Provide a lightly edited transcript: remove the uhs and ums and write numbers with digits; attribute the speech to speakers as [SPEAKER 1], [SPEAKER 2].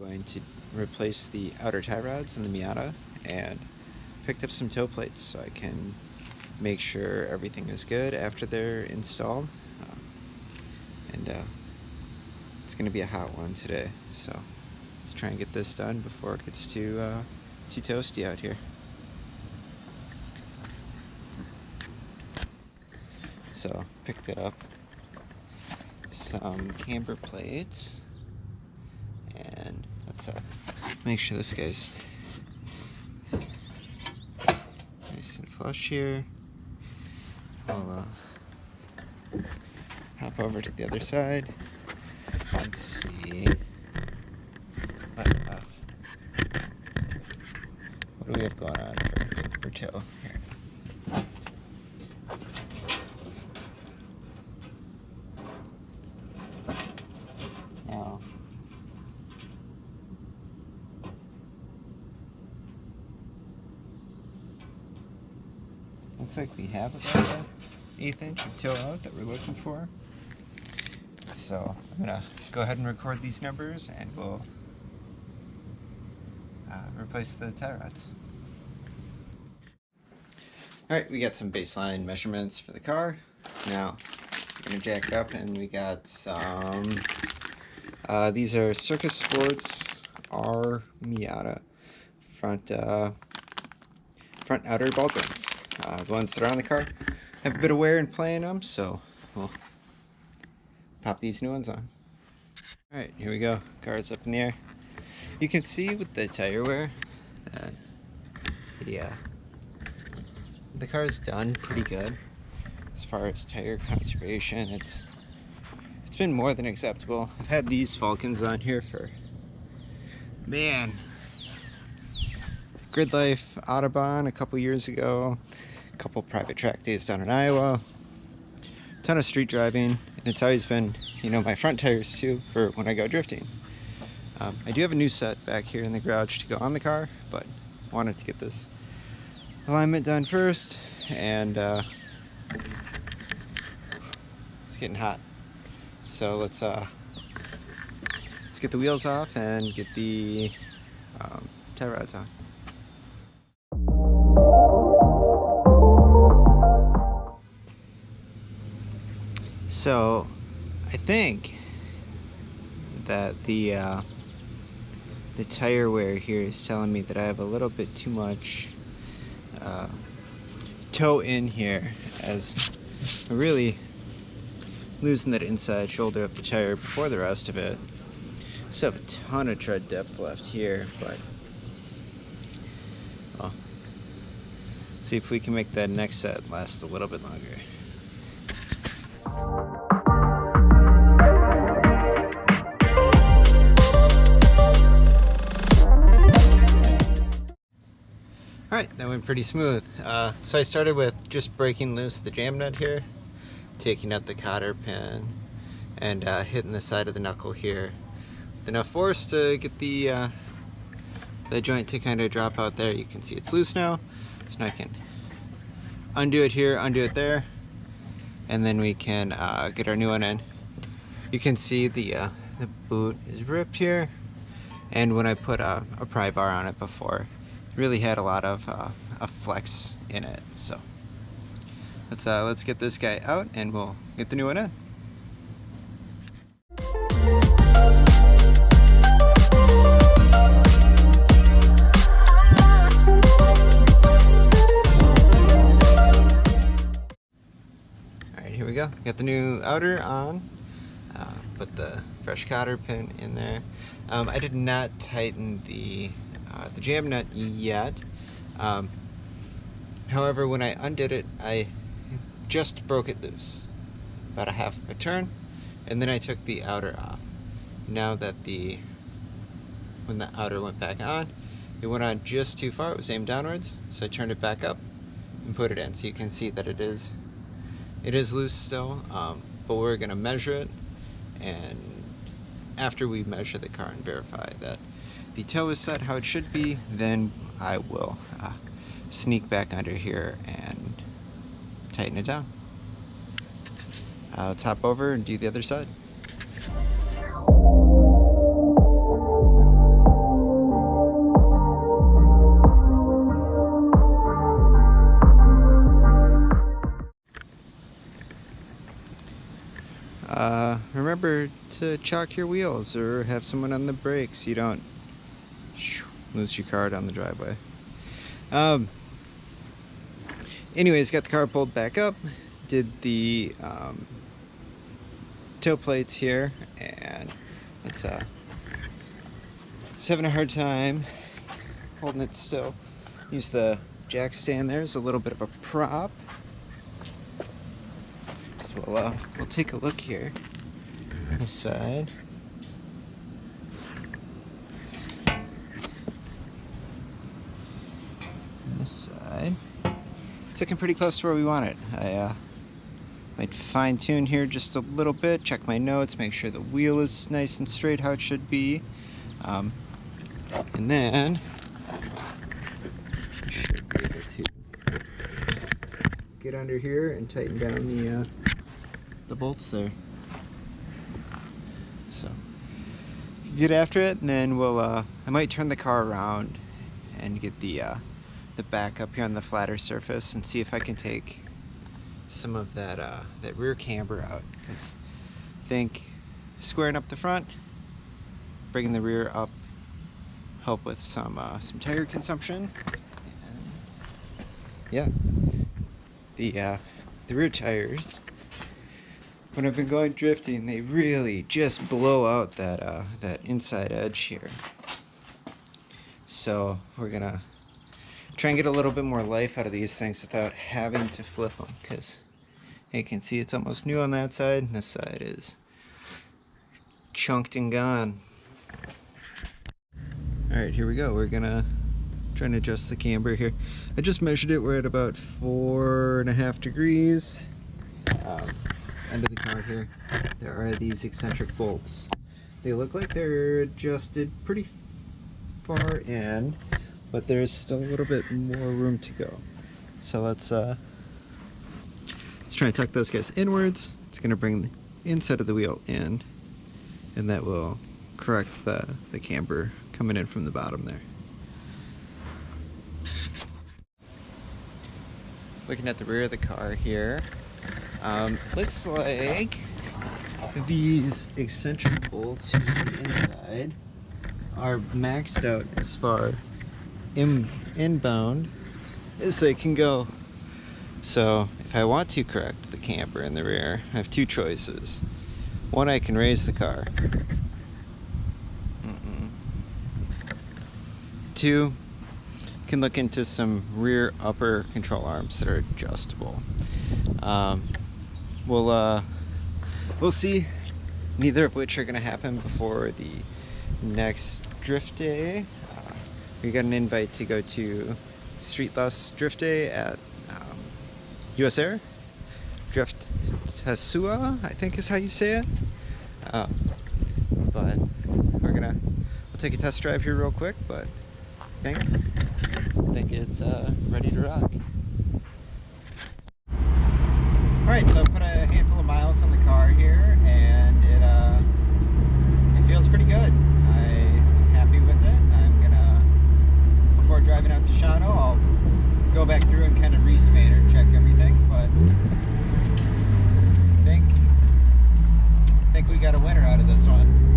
[SPEAKER 1] Going to replace the outer tie rods in the Miata and picked up some toe plates so I can make sure everything is good after they're installed. And it's going to be a hot one today, so let's try and get this done before it gets too toasty out here. So picked up some camber plates, and let's make sure this guy's nice and flush here. I'll hop over to the other side. Let's see. What do we have going on for toe here? Now, looks like we have about an 1/8 inch of toe out that we're looking for. So I'm gonna go ahead and record these numbers, and we'll replace the tie rods. All right, we got some baseline measurements for the car. Now we're gonna jack it up, and we got some. These are Circus Sports R Miata front outer ball bearings. The ones that are on the car have a bit of wear and play in them, so we'll pop these new ones on. Alright, here we go. Car's up in the air. You can see with the tire wear that the car's done pretty good as far as tire conservation. It's been more than acceptable. I've had these Falcons on here for, man, Grid Life Autobahn a couple years ago, a couple private track days down in Iowa, a ton of street driving, and it's always been, my front tires too for when I go drifting. I do have a new set back here in the garage to go on the car, but I wanted to get this alignment done first, and it's getting hot. So let's get the wheels off and get the tie rods on. So I think that the tire wear here is telling me that I have a little bit too much toe in here, as I'm really losing that inside shoulder of the tire before the rest of it. Still have a ton of tread depth left here, but well, see if we can make that next set last a little bit longer. Alright, that went pretty smooth. So I started with just breaking loose the jam nut here, taking out the cotter pin, and hitting the side of the knuckle here with enough force to get the joint to kind of drop out there. You can see it's loose now, so now I can undo it here, undo it there, and then we can get our new one in. You can see the boot is ripped here, and when I put a pry bar on it before, it really had a lot of a flex in it. So let's get this guy out, and we'll get the new one in. Alright, here we go. Got the new outer on. Put the fresh cotter pin in there. I did not tighten the jam nut yet. However, when I undid it, I just broke it loose, about a half of a turn, and then I took the outer off. Now that when the outer went back on, it went on just too far. It was aimed downwards, so I turned it back up and put it in. So you can see that it is loose still, but we're gonna measure it, and after we measure the car and verify that the toe is set how it should be, then I will sneak back under here and tighten it down. Let's hop over and do the other side. to chock your wheels or have someone on the brakes so you don't lose your car down the driveway. Anyways, got the car pulled back up, did the toe plates here, and it's having a hard time holding it still. Use the jack stand there as a little bit of a prop. So we'll take a look here on this side. On this side. It's looking pretty close to where we want it. I might fine tune here just a little bit, check my notes, make sure the wheel is nice and straight how it should be. And then I should be able to get under here and tighten down the bolts there. So get after it, and then we'll I might turn the car around and get the back up here on the flatter surface and see if I can take some of that rear camber out, because I think squaring up the front, bringing the rear up, help with some tire consumption. And yeah, the rear tires, when I've been going drifting, they really just blow out that inside edge here. So we're gonna try and get a little bit more life out of these things without having to flip them, because you can see it's almost new on that side, and this side is chunked and gone. Alright, here we go. We're gonna try and adjust the camber here. I just measured it. We're at about 4.5 degrees. End of the car here, there are these eccentric bolts. They look like they're adjusted pretty far in, but there's still a little bit more room to go. So let's try and tuck those guys inwards. It's going to bring the inside of the wheel in, and that will correct the camber coming in from the bottom there. Looking at the rear of the car here, looks like these eccentric bolts here on the inside are maxed out as far inbound as they can go. So if I want to correct the camber in the rear, I have two choices. One, I can raise the car. Two, can look into some rear upper control arms that are adjustable. We'll see. Neither of which are going to happen before the next drift day. We got an invite to go to Street Loss Drift Day at US Air. Drift Tasua, I think is how you say it. But we'll take a test drive here real quick, but I think it's ready to rock. Alright, so I put a handful of miles on the car here, and it feels pretty good. I'm happy with it. I'm gonna, before driving out to Shawano, I'll go back through and kind of re-spader, check everything, but I think we got a winner out of this one.